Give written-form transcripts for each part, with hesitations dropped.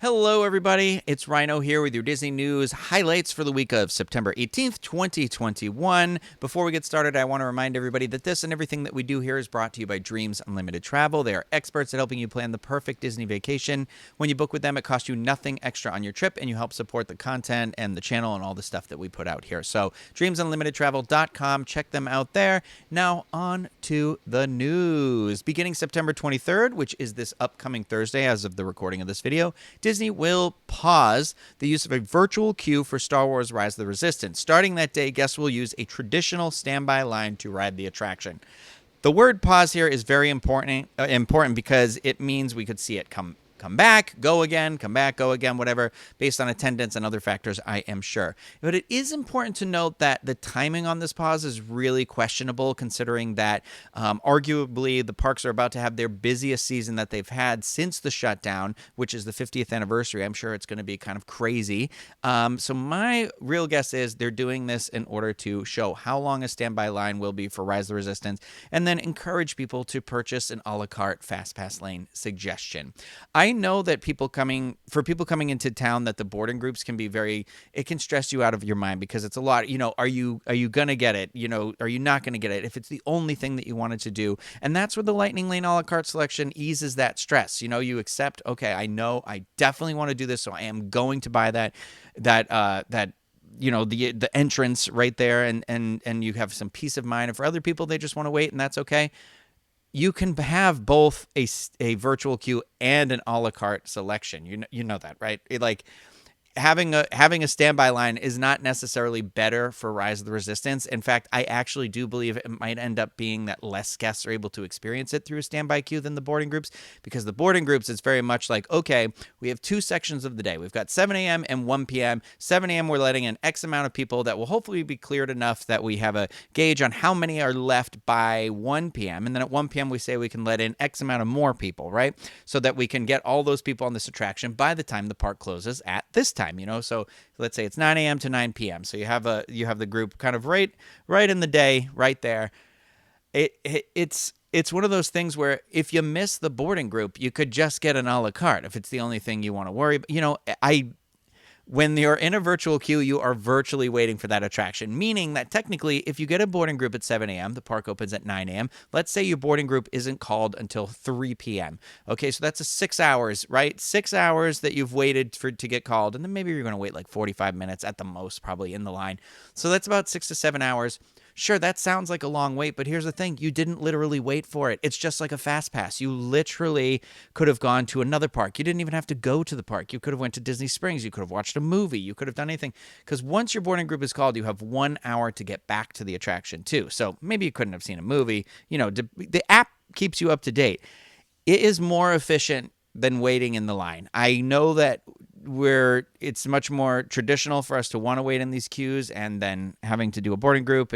Hello, everybody. It's Rhino here with your Disney News highlights for the week of September 18th, 2021. Before we get started, I want to remind everybody that this and everything that we do here is brought to you by Dreams Unlimited Travel. They are experts at helping you plan the perfect Disney vacation. When you book with them, it costs you nothing extra on your trip, and you help support the content and the channel and all the stuff that we put out here. So, dreamsunlimitedtravel.com. Check them out there. Now, on to the news. Beginning September 23rd, which is this upcoming Thursday as of the recording of this video, Disney will pause the use of a virtual queue for Star Wars Rise of the Resistance. Starting that day, guests will use a traditional standby line to ride the attraction. The word pause here is very important because it means we could see it come back, go again, come back, go again, whatever, based on attendance and other factors, I am sure. But it is important to note that the timing on this pause is really questionable, considering that arguably the parks are about to have their busiest season that they've had since the shutdown, which is the 50th anniversary. I'm sure it's going to be kind of crazy. So my real guess is they're doing this in order to show how long a standby line will be for Rise of the Resistance, and then encourage people to purchase an a la carte Fast Pass lane suggestion. I know that people coming into town, that the boarding groups can be it can stress you out of your mind, because it's a lot. Are you going to get it? Are you not going to get it if it's the only thing that you wanted to do? And that's where the Lightning Lane a la carte selection eases that stress. You accept, okay, I know I definitely want to do this, so I am going to buy the entrance right there, and you have some peace of mind. And for other people, they just want to wait, and that's okay. You can have both a virtual queue and an a la carte selection. You know that, right? Having a standby line is not necessarily better for Rise of the Resistance. In fact, I actually do believe it might end up being that less guests are able to experience it through a standby queue than the boarding groups, because the boarding groups, it's very much like, okay, we have two sections of the day. We've got 7 a.m. and 1 p.m. 7 a.m. we're letting in X amount of people that will hopefully be cleared enough that we have a gauge on how many are left by 1 p.m. And then at 1 p.m. we say we can let in X amount of more people, right? So that we can get all those people on this attraction by the time the park closes at this time. So let's say it's 9 a.m. to 9 p.m. So you have the group kind of right in the day, right there. It's one of those things where if you miss the boarding group, you could just get an a la carte if it's the only thing you want to worry about. When you're in a virtual queue, you are virtually waiting for that attraction, meaning that technically, if you get a boarding group at 7 a.m., the park opens at 9 a.m. Let's say your boarding group isn't called until 3 p.m. Okay, so that's 6 hours, right? 6 hours that you've waited to get called, and then maybe you're going to wait like 45 minutes at the most, probably in the line. So that's about 6 to 7 hours. Sure, that sounds like a long wait, but here's the thing. You didn't literally wait for it. It's just like a fast pass. You literally could have gone to another park. You didn't even have to go to the park. You could have went to Disney Springs. You could have watched a movie. You could have done anything. Because once your boarding group is called, you have 1 hour to get back to the attraction too. So maybe you couldn't have seen a movie. The app keeps you up to date. It is more efficient than waiting in the line. I know that it's much more traditional for us to want to wait in these queues, and then having to do a boarding group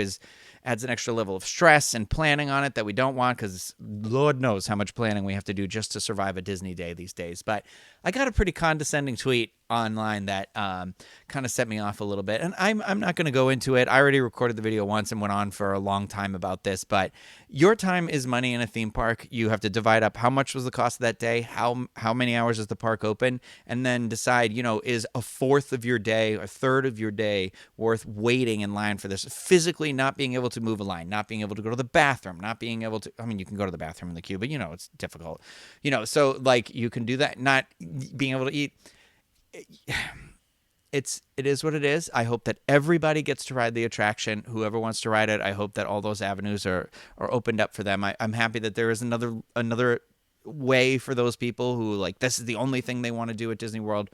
adds an extra level of stress and planning on it that we don't want, because Lord knows how much planning we have to do just to survive a Disney day these days. But I got a pretty condescending tweet online that kind of set me off a little bit, and I'm not going to go into it. I already recorded the video once and went on for a long time about this, but your time is money in a theme park. You have to divide up how much was the cost of that day, how many hours is the park open, and then decide, is a fourth of your day, a third of your day worth waiting in line for this, physically not being able to move a line, not being able to go to the bathroom, not being able to, you can go to the bathroom in the queue, but it's difficult, so like you can do that, not being able to eat. It is what it is. I hope that everybody gets to ride the attraction. Whoever wants to ride it, I hope that all those avenues are opened up for them. I'm happy that there is another way for those people who, this is the only thing they want to do at Disney World.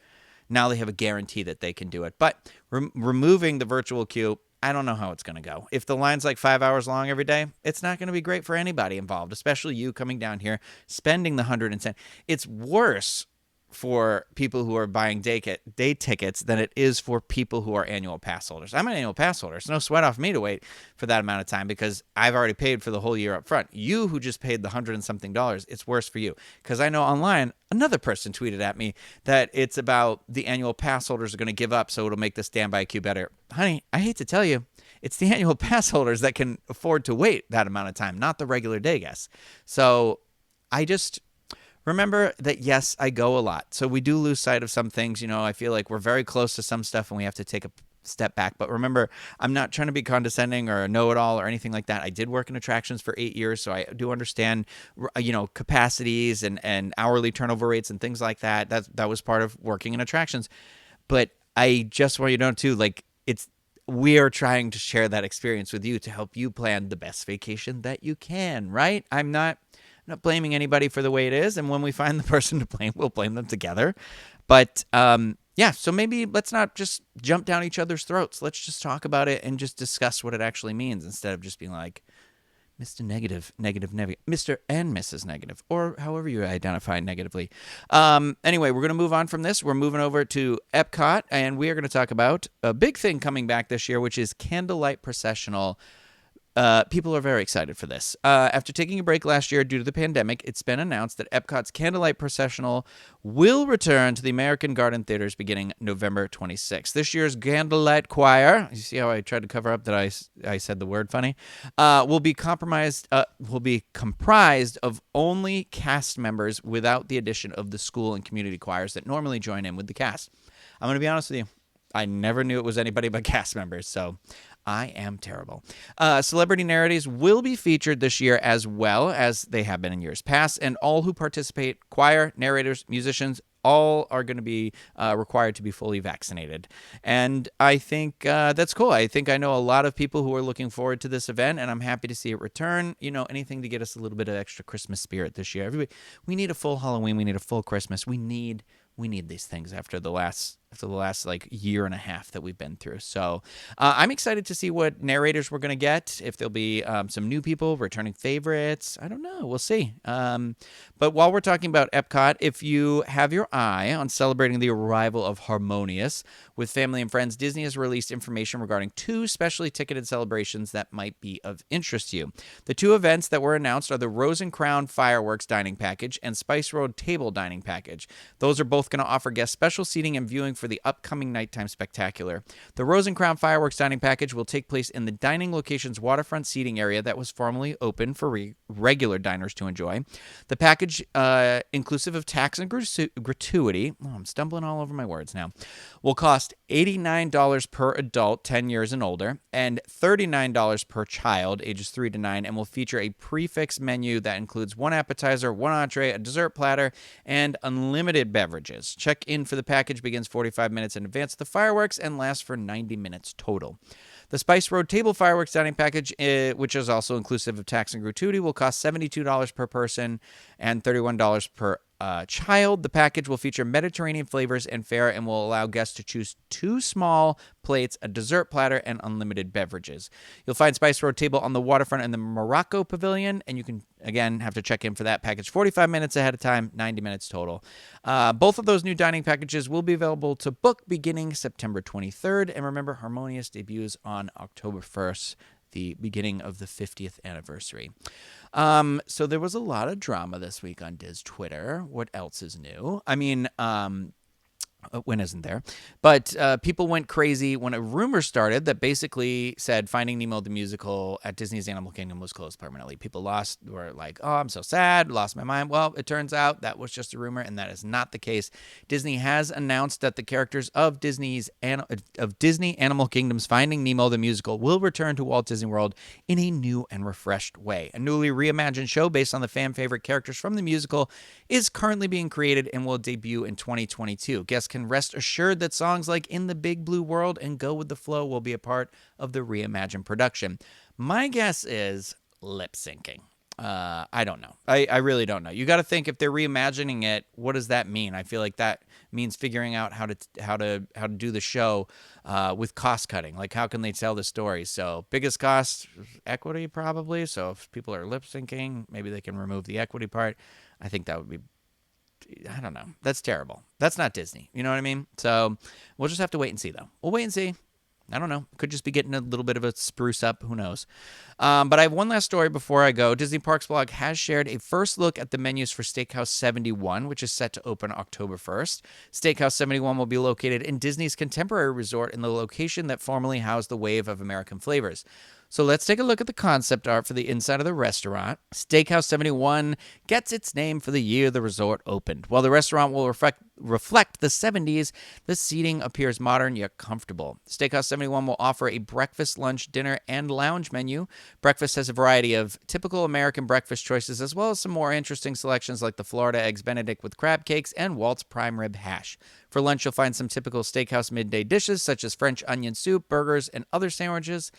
Now they have a guarantee that they can do it. But removing the virtual queue, I don't know how it's going to go. If the line's 5 hours long every day, it's not going to be great for anybody involved, especially you coming down here, spending the $110. It's worse for people who are buying day tickets than it is for people who are annual pass holders. I'm an annual pass holder. It's no sweat off me to wait for that amount of time, because I've already paid for the whole year up front. You who just paid the $100 and something, it's worse for you, because I know online another person tweeted at me that it's about the annual pass holders are going to give up, so it'll make the standby queue better. Honey, I hate to tell you, it's the annual pass holders that can afford to wait that amount of time, not the regular day guests. So I just remember that, yes, I go a lot. So we do lose sight of some things. I feel like we're very close to some stuff and we have to take a step back. But remember, I'm not trying to be condescending or a know-it-all or anything like that. I did work in attractions for 8 years, so I do understand, capacities and hourly turnover rates and things like that. That was part of working in attractions. But I just want you to know too, like, we are trying to share that experience with you to help you plan the best vacation that you can, right? I'm not blaming anybody for the way it is, and when we find the person to blame, we'll blame them together. But yeah, so maybe let's not just jump down each other's throats. Let's just talk about it and just discuss what it actually means instead of just being like, Mr. Negative, Mr. and Mrs. Negative, or however you identify negatively. Anyway, we're going to move on from this. We're moving over to EPCOT, and we are going to talk about a big thing coming back this year, which is Candlelight Processional. People are very excited for this. After taking a break last year due to the pandemic, it's been announced that Epcot's Candlelight Processional will return to the American Garden Theaters beginning November 26th. This year's Candlelight Choir, you see how I tried to cover up that I said the word funny, will be comprised of only cast members without the addition of the school and community choirs that normally join in with the cast. I'm going to be honest with you. I never knew it was anybody but cast members, so I am terrible. Celebrity narratives will be featured this year as well as they have been in years past, and all who participate, choir, narrators, musicians, all are going to be required to be fully vaccinated. And I think that's cool. I think I know a lot of people who are looking forward to this event, and I'm happy to see it return. Anything to get us a little bit of extra Christmas spirit this year. Everybody, we need a full Halloween. We need a full Christmas. We need these things after the last like year and a half that we've been through. So I'm excited to see what narrators we're going to get, if there'll be some new people, returning favorites. I don't know. We'll see. But while we're talking about EPCOT, if you have your eye on celebrating the arrival of Harmonious with family and friends, Disney has released information regarding 2 specially ticketed celebrations that might be of interest to you. The 2 events that were announced are the Rose and Crown Fireworks Dining Package and Spice Road Table Dining Package. Those are both going to offer guests special seating and viewing for the upcoming nighttime spectacular. The Rose and Crown Fireworks Dining Package will take place in the dining location's waterfront seating area that was formerly open for regular diners to enjoy. The package, inclusive of tax and gratuity, I'm stumbling all over my words now, will cost $89 per adult 10 years and older and $39 per child ages 3 to 9, and will feature a prefix menu that includes 1 appetizer, 1 entree, a dessert platter, and unlimited beverages. Check-in for the package begins 45 minutes in advance of the fireworks and lasts for 90 minutes total. The Spice Road Table Fireworks Dining Package, which is also inclusive of tax and gratuity, will cost $72 per person and $31 per child. The package will feature Mediterranean flavors and fare and will allow guests to choose 2 small plates, a dessert platter, and unlimited beverages. You'll find Spice Road Table on the waterfront in the Morocco Pavilion, and you can, again, have to check in for that package 45 minutes ahead of time, 90 minutes total. Both of those new dining packages will be available to book beginning September 23rd. And remember, Harmonious debuts on October 1st, the beginning of the 50th anniversary. So there was a lot of drama this week on Diz Twitter. What else is new? I mean, when isn't there? But people went crazy when a rumor started that basically said Finding Nemo the musical at Disney's Animal Kingdom was closed permanently. People were like, oh, I'm so sad, lost my mind. Well, it turns out that was just a rumor, and that is not the case. Disney has announced that the characters of Disney Animal Kingdom's Finding Nemo the musical will return to Walt Disney World in a new and refreshed way. A newly reimagined show based on the fan favorite characters from the musical is currently being created and will debut in 2022. Guests can rest assured that songs like In the Big Blue World and Go With the Flow will be a part of the reimagined production. My guess is lip syncing. I don't know. I really don't know. You got to think, if they're reimagining it, what does that mean? I feel like that means figuring out how to do the show with cost cutting. Like, how can they tell the story? So biggest cost, equity probably. So if people are lip syncing, maybe they can remove the equity part. I think that would be, I don't know. That's terrible. That's not Disney. You know what I mean? So we'll just have to wait and see, though. We'll wait and see. I don't know. Could just be getting a little bit of a spruce up. Who knows? But I have one last story before I go. Disney Parks blog has shared a first look at the menus for Steakhouse 71, which is set to open October 1st. Steakhouse 71 will be located in Disney's Contemporary Resort in the location that formerly housed the Wave of American Flavors. So let's take a look at the concept art for the inside of the restaurant. Steakhouse 71 gets its name for the year the resort opened. While the restaurant will reflect the 70s, the seating appears modern yet comfortable. Steakhouse 71 will offer a breakfast, lunch, dinner, and lounge menu. Breakfast has a variety of typical American breakfast choices, as well as some more interesting selections like the Florida Eggs Benedict with crab cakes and Walt's Prime Rib Hash. For lunch, you'll find some typical steakhouse midday dishes such as French onion soup, burgers, and other sandwiches.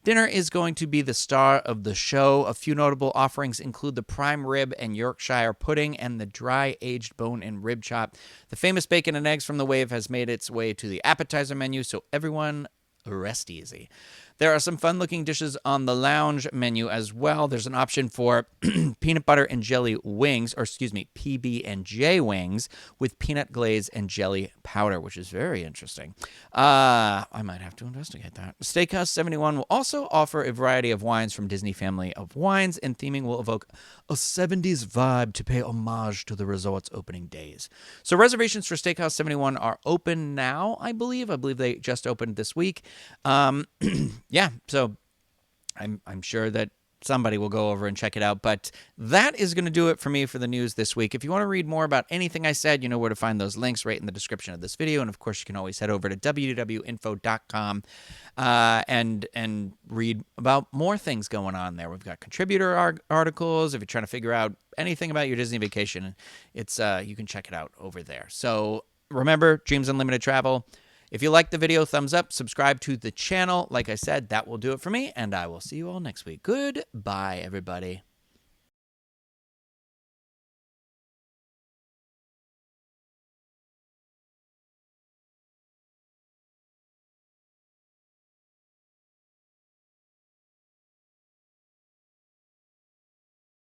Dinner is going to be the star of the show. A few notable offerings include the prime rib and Yorkshire pudding and the dry aged bone and rib chop. The famous bacon and eggs from the Wave has made its way to the appetizer menu, so everyone rest easy. There are some fun-looking dishes on the lounge menu as well. There's an option for peanut butter and jelly wings, or excuse me, PB&J wings with peanut glaze and jelly powder, which is very interesting. I might have to investigate that. Steakhouse 71 will also offer a variety of wines from Disney Family of Wines, and theming will evoke a 70s vibe to pay homage to the resort's opening days. So reservations for Steakhouse 71 are open now, I believe. I believe they just opened this week. Yeah, so I'm sure that somebody will go over and check it out. But that is going to do it for me for the news this week. If you want to read more about anything I said, you know where to find those links right in the description of this video. And of course, you can always head over to www.info.com and read about more things going on there. We've got contributor articles. If you're trying to figure out anything about your Disney vacation, it's you can check it out over there. So remember, Dreams Unlimited Travel. If you liked the video, thumbs up, subscribe to the channel. Like I said, that will do it for me, and I will see you all next week. Goodbye, everybody.